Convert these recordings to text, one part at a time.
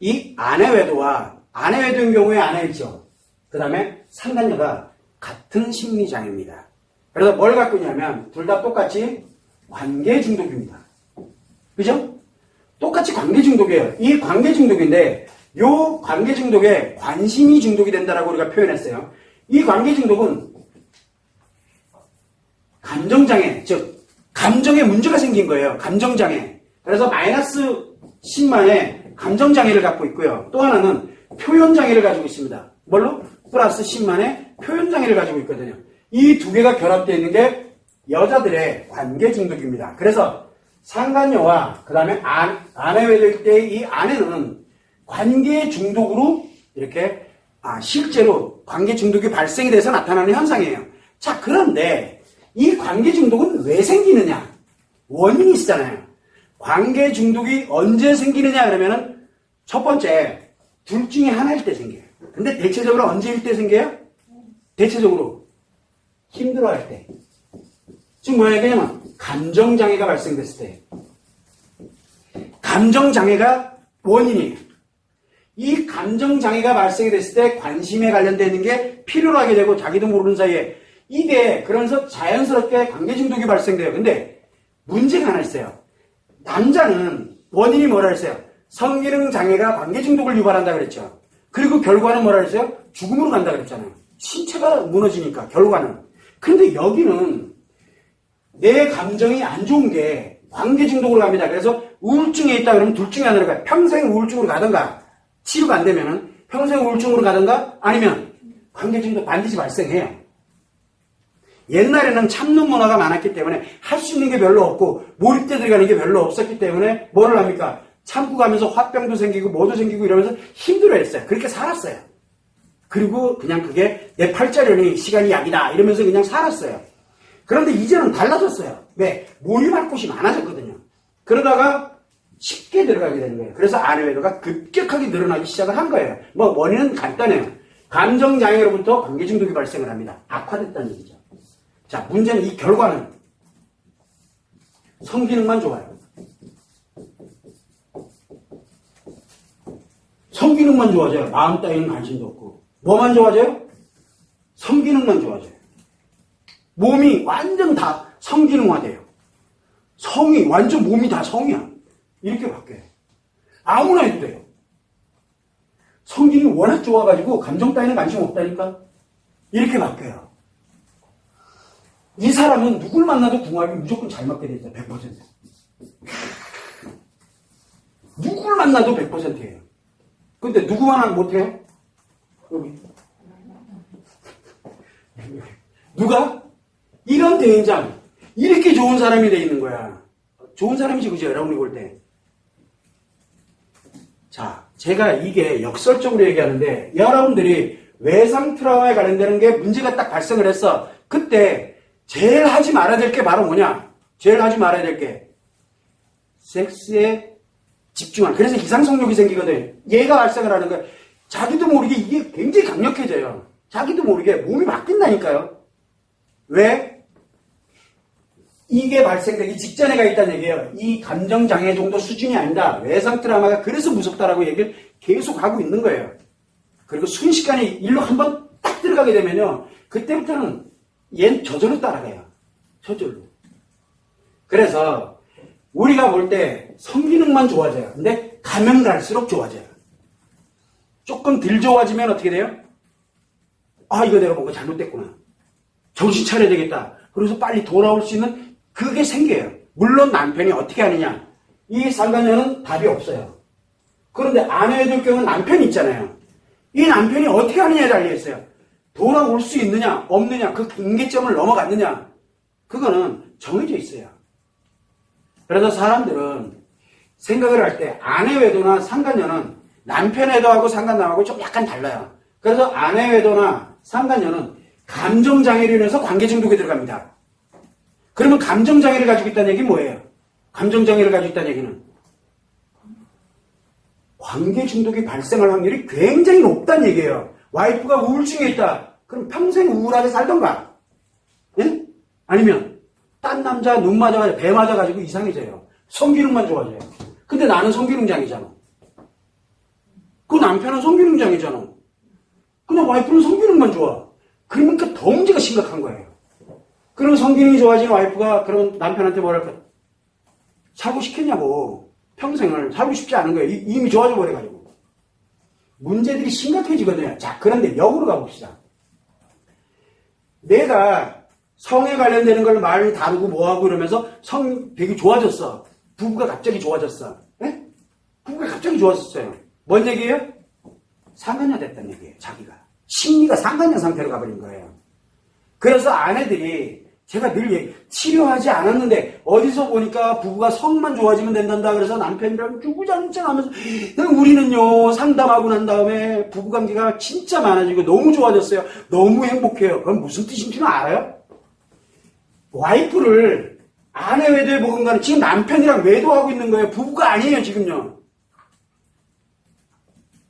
이 아내외도와 아내외도인 경우에 아내일죠. 그 다음에 상간녀가 같은 심리장애입니다. 그래서 뭘 갖고 있냐면 둘 다 똑같이 관계중독입니다. 그죠? 똑같이 관계중독이에요. 이 관계중독인데 요 관계중독에 관심이 중독이 된다라고 우리가 표현했어요. 이 관계중독은 감정장애, 즉 감정에 문제가 생긴 거예요. 감정장애. 그래서 마이너스 10만의 감정장애를 갖고 있고요. 또 하나는 표현장애를 가지고 있습니다. 뭘로? 플러스 10만의 표현장애를 가지고 있거든요. 이 두 개가 결합되어 있는 게 여자들의 관계중독입니다. 그래서 상간녀와 그 다음에 아내외도일 때 이 아내는 관계중독으로 이렇게 실제로 관계중독이 발생이 돼서 나타나는 현상이에요. 자, 그런데 이 관계중독은 왜 생기느냐? 원인이 있잖아요. 관계중독이 언제 생기느냐 그러면은 첫 번째 둘 중에 하나일 때 생겨요. 근데 대체적으로 언제일 때 생겨요? 대체적으로 힘들어할 때. 지금 뭐냐 그러면 감정장애가 발생됐을 때. 감정장애가 원인이에요. 이 감정장애가 발생이 됐을 때 관심에 관련되어 있는 게 필요로 하게 되고 자기도 모르는 사이에 이게 그러면서 자연스럽게 관계중독이 발생돼요. 근데 문제가 하나 있어요. 남자는 원인이 뭐라 그랬어요? 성기능장애가 관계중독을 유발한다 그랬죠. 그리고 결과는 뭐라 그랬어요? 죽음으로 간다 그랬잖아요. 신체가 무너지니까 결과는. 근데 여기는 내 감정이 안 좋은 게 관계중독으로 갑니다. 그래서 우울증에 있다 그러면 둘 중에 하나를 가요. 평생 우울증으로 가든가 치료가 안 되면은 평생 우울증으로 가든가 아니면 관계중독 반드시 발생해요. 옛날에는 참는 문화가 많았기 때문에 할 수 있는 게 별로 없고 몰입돼 들어가는 게 별로 없었기 때문에 뭐를 합니까? 참고 가면서 화병도 생기고 뭐도 생기고 이러면서 힘들어했어요. 그렇게 살았어요. 그리고 그냥 그게 내 팔자련이 시간이 약이다 이러면서 그냥 살았어요. 그런데 이제는 달라졌어요. 왜? 몰입할 곳이 많아졌거든요. 그러다가 쉽게 들어가게 되는 거예요. 그래서 아내외도가 급격하게 늘어나기 시작을 한 거예요. 뭐 원인은 간단해요. 감정장애로부터 관계중독이 발생을 합니다. 악화됐다는 얘기죠. 자, 문제는 이 결과는 성기능만 좋아요. 성기능만 좋아져요. 마음 따위는 관심도 없고. 뭐만 좋아져요? 성기능만 좋아져요. 몸이 완전 다 성기능화돼요. 성이 완전 몸이 다 성이야. 이렇게 바뀌어요. 아무나 해도 돼요. 성기능이 워낙 좋아가지고 감정 따위는 관심 없다니까. 이렇게 바뀌어요. 이 사람은 누굴 만나도 궁합이 무조건 잘 맞게 돼 있어요. 100%. 누굴 만나도 100%예요. 근데 누구만 못해요? 여기. 누가? 이런 대인장. 이렇게 좋은 사람이 돼 있는 거야. 좋은 사람이지, 그죠? 여러분이 볼 때. 자, 제가 이게 역설적으로 얘기하는데, 여러분들이 외상 트라우마에 관련되는 게 문제가 딱 발생을 했어. 그때, 제일 하지 말아야 될 게 바로 뭐냐? 제일 하지 말아야 될 게, 섹스에 집중하는. 그래서 이상성욕이 생기거든. 얘가 발생을 하는 거야. 자기도 모르게 이게 굉장히 강력해져요. 자기도 모르게 몸이 바뀐다니까요. 왜? 이게 발생되기 직전에 가 있다는 얘기예요. 이 감정장애 정도 수준이 아니다. 외상 트라우마가 그래서 무섭다라고 얘기를 계속 하고 있는 거예요. 그리고 순식간에 일로 한번 딱 들어가게 되면요. 그때부터는 얘는 저절로 따라가요. 저절로. 그래서 우리가 볼 때 성기능만 좋아져요. 근데 가면 갈수록 좋아져요. 조금 덜 좋아지면 어떻게 돼요? 아, 이거 내가 뭔가 잘못됐구나. 정신 차려야 되겠다. 그래서 빨리 돌아올 수 있는 그게 생겨요. 물론 남편이 어떻게 하느냐. 이 상간녀는 답이 없어요. 그런데 아내의 경우는 남편이 있잖아요. 이 남편이 어떻게 하느냐에 달려있어요. 돌아올 수 있느냐 없느냐 그 경계점을 넘어갔느냐 그거는 정해져 있어요. 그래서 사람들은 생각을 할 때 아내외도나 상간녀는 남편외도하고 상간남하고 좀 약간 달라요. 그래서 아내외도나 상간녀는 감정장애로 인해서 관계중독에 들어갑니다. 그러면 감정장애를 가지고 있다는 얘기는 뭐예요? 감정장애를 가지고 있다는 얘기는 관계중독이 발생할 확률이 굉장히 높다는 얘기예요. 와이프가 우울증에 있다. 그럼 평생 우울하게 살던가. 예? 아니면 딴 남자 눈 맞아가지고 배 맞아가지고 이상해져요. 성기능만 좋아져요. 근데 나는 성기능장애잖아. 그 남편은 성기능장이잖아. 근데 와이프는 성기능만 좋아. 그러니까 더 문제가 심각한 거예요. 그럼 성기능이 좋아진 와이프가 그럼 남편한테 뭐랄까? 살고 싶겠냐고. 평생을 살고 싶지 않은 거예요. 이미 좋아져 버려가지고. 문제들이 심각해지거든요. 자, 그런데 역으로 가봅시다. 내가 성에 관련되는 걸 말 다루고 뭐하고 이러면서 성 되게 좋아졌어. 부부가 갑자기 좋아졌어. 네? 부부가 갑자기 좋아졌어요. 뭔 얘기예요? 상간녀 됐다는 얘기예요. 자기가. 심리가 상간녀 상태로 가버린 거예요. 그래서 아내들이 제가 늘 치료하지 않았는데 어디서 보니까 부부가 성만 좋아지면 된단다. 그래서 남편이랑 주구장창 하면서 우리는요 상담하고 난 다음에 부부관계가 진짜 많아지고 너무 좋아졌어요. 너무 행복해요. 그건 무슨 뜻인지는 알아요? 와이프를 아내 외도에 보건가는 지금 남편이랑 외도하고 있는 거예요. 부부가 아니에요 지금요.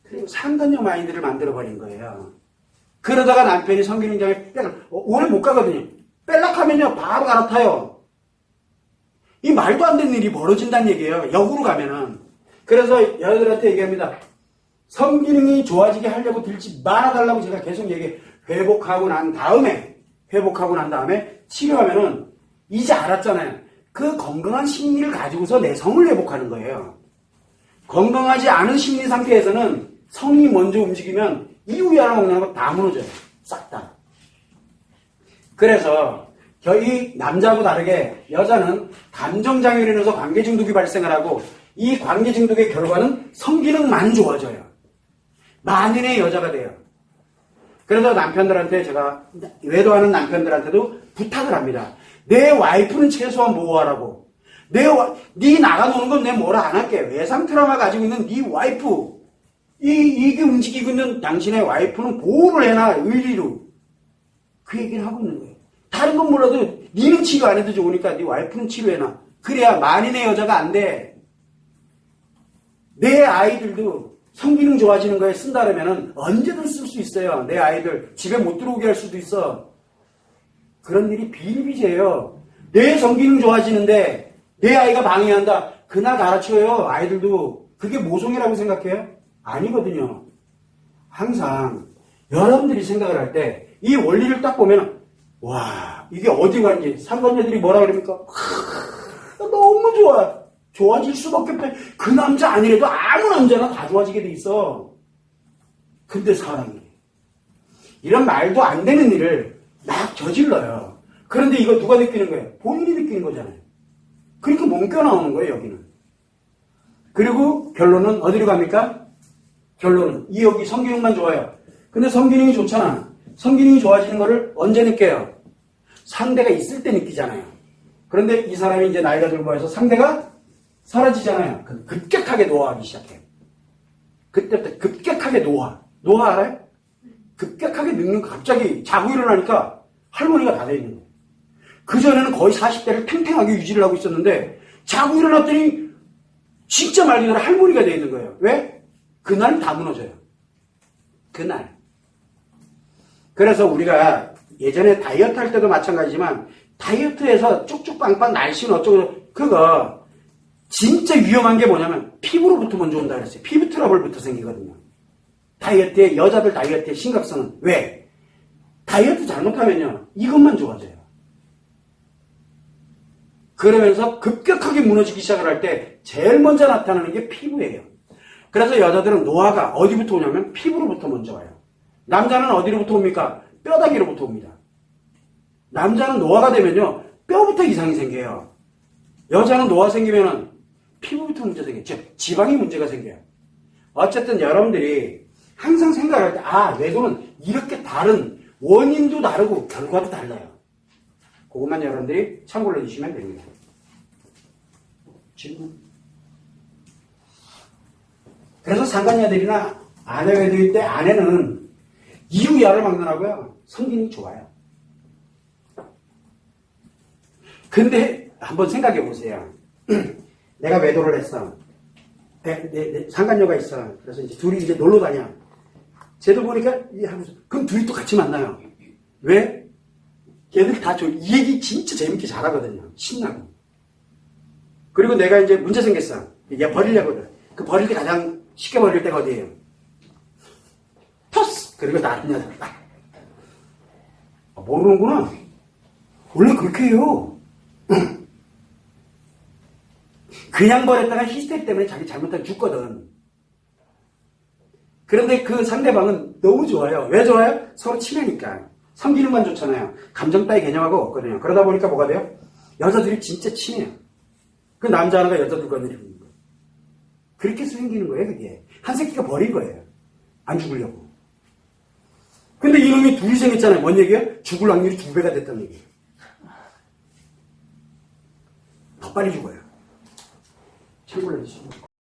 그리고 상간녀 마인드를 만들어버린 거예요. 그러다가 남편이 성기능장에 오래 못 가거든요. 뺄락하면요 바로 갈아타요. 이 말도 안 되는 일이 벌어진다는 얘기예요. 역으로 가면은. 그래서 여러분들한테 얘기합니다. 성기능이 좋아지게 하려고 들지 말아달라고 제가 계속 얘기해. 회복하고 난 다음에 치료하면은 이제 알았잖아요. 그 건강한 심리를 가지고서 내 성을 회복하는 거예요. 건강하지 않은 심리 상태에서는 성이 먼저 움직이면 이후에 하나 먹는 거 다 무너져요. 싹 다. 그래서 이 남자하고 다르게 여자는 감정장애로 인해서 관계중독이 발생을 하고 이 관계중독의 결과는 성기능만 좋아져요. 만인의 여자가 돼요. 그래서 남편들한테 제가 외도하는 남편들한테도 부탁을 합니다. 내 와이프는 최소한 보호하라고. 네 나가 노는 건 내 뭐라 안 할게. 외상 트라우마 가지고 있는 네 와이프. 이게 움직이고 있는 당신의 와이프는 보호를 해놔. 의리로. 그 얘기를 하고 있는 거예요. 다른 건 몰라도 니는 치료 안 해도 좋으니까 네 와이프는 치료해놔. 그래야 만인의 여자가 안 돼. 내 아이들도 성기능 좋아지는 거에 쓴다라면 언제든 쓸 수 있어요. 내 아이들 집에 못 들어오게 할 수도 있어. 그런 일이 비일비재예요. 내 성기능 좋아지는데 내 아이가 방해한다. 그날 가르쳐요. 아이들도. 그게 모성이라고 생각해요? 아니거든요. 항상 여러분들이 생각을 할 때 이 원리를 딱 보면 와 이게 어디 가는지 상관녀들이 뭐라 그럽니까? 너무 좋아. 좋아질 수밖에 없대. 그 남자 아니래도 아무 남자나 다 좋아지게 돼 있어. 근데 사람이 이런 말도 안 되는 일을 막 저질러요. 그런데 이거 누가 느끼는 거예요? 본인이 느끼는 거잖아요. 그러니까 뭉겨 나오는 거예요, 여기는. 그리고 결론은 어디로 갑니까? 결론은 여기 성기능만 좋아요. 근데 성기능이 좋잖아. 성기능이 좋아지는 거를 언제 느껴요? 상대가 있을 때 느끼잖아요. 그런데 이 사람이 이제 나이가 들고 해서 상대가 사라지잖아요. 급격하게 노화하기 시작해요. 그때부터 급격하게 노화. 노화 알아요? 급격하게 늙는 거 갑자기 자고 일어나니까 할머니가 다 돼 있는 거예요. 그전에는 거의 40대를 탱탱하게 유지를 하고 있었는데 자고 일어났더니 진짜 말 그대로 할머니가 돼 있는 거예요. 왜? 그날 다 무너져요. 그날. 그래서 우리가 예전에 다이어트 할 때도 마찬가지지만 다이어트에서 쭉쭉빵빵 날씬은 어쩌고 그거 진짜 위험한 게 뭐냐면 피부로부터 먼저 온다 그랬어요. 피부 트러블부터 생기거든요. 여자들 다이어트의 심각성은 왜? 다이어트 잘못하면요 이것만 좋아져요. 그러면서 급격하게 무너지기 시작을 할 때 제일 먼저 나타나는 게 피부예요. 그래서 여자들은 노화가 어디부터 오냐면 피부로부터 먼저 와요. 남자는 어디로부터 옵니까? 뼈다귀로부터 옵니다. 남자는 노화가 되면요 뼈부터 이상이 생겨요. 여자는 노화 생기면은 피부부터 문제 생겨요. 즉 지방이 문제가 생겨요. 어쨌든 여러분들이 항상 생각할 때 외도는 이렇게 다른 원인도 다르고 결과도 달라요. 그것만 여러분들이 참고를 해주시면 됩니다. 질문? 그래서 상간녀들이나 아내 외도일 때 아내는 이유야를 막론하고요. 성기능이 좋아요. 근데 한번 생각해 보세요. 내가 외도를 했어. 내 상간녀가 있어. 그래서 이제 둘이 이제 놀러 다녀. 쟤도 보니까 그럼 둘이 또 같이 만나요. 왜? 걔들 다 이 얘기 진짜 재밌게 잘하거든요. 신나고. 그리고 내가 이제 문제 생겼어. 얘 버리려거든. 그 버릴 때 가장 쉽게 버릴 때가 어디예요? 그리고 다른 여자 딱. 모르는구나. 원래 그렇게 해요. 그냥 버렸다가 히스테리 때문에 자기 잘못하면 죽거든. 그런데 그 상대방은 너무 좋아요. 왜 좋아요? 서로 친하니까. 성기능만 좋잖아요. 감정 따위 개념하고 없거든요. 그러다 보니까 뭐가 돼요? 여자들이 진짜 친해요. 그 남자 하나가 여자 누가 내리는 거예요. 그렇게 생기는 거예요, 그게. 한 새끼가 버린 거예요. 안 죽으려고. 근데 이놈이 둘이 생겼잖아요. 뭔 얘기예요? 죽을 확률이 2배가 됐다는 얘기예요. 더 빨리 죽어요. 참고로 해주시죠.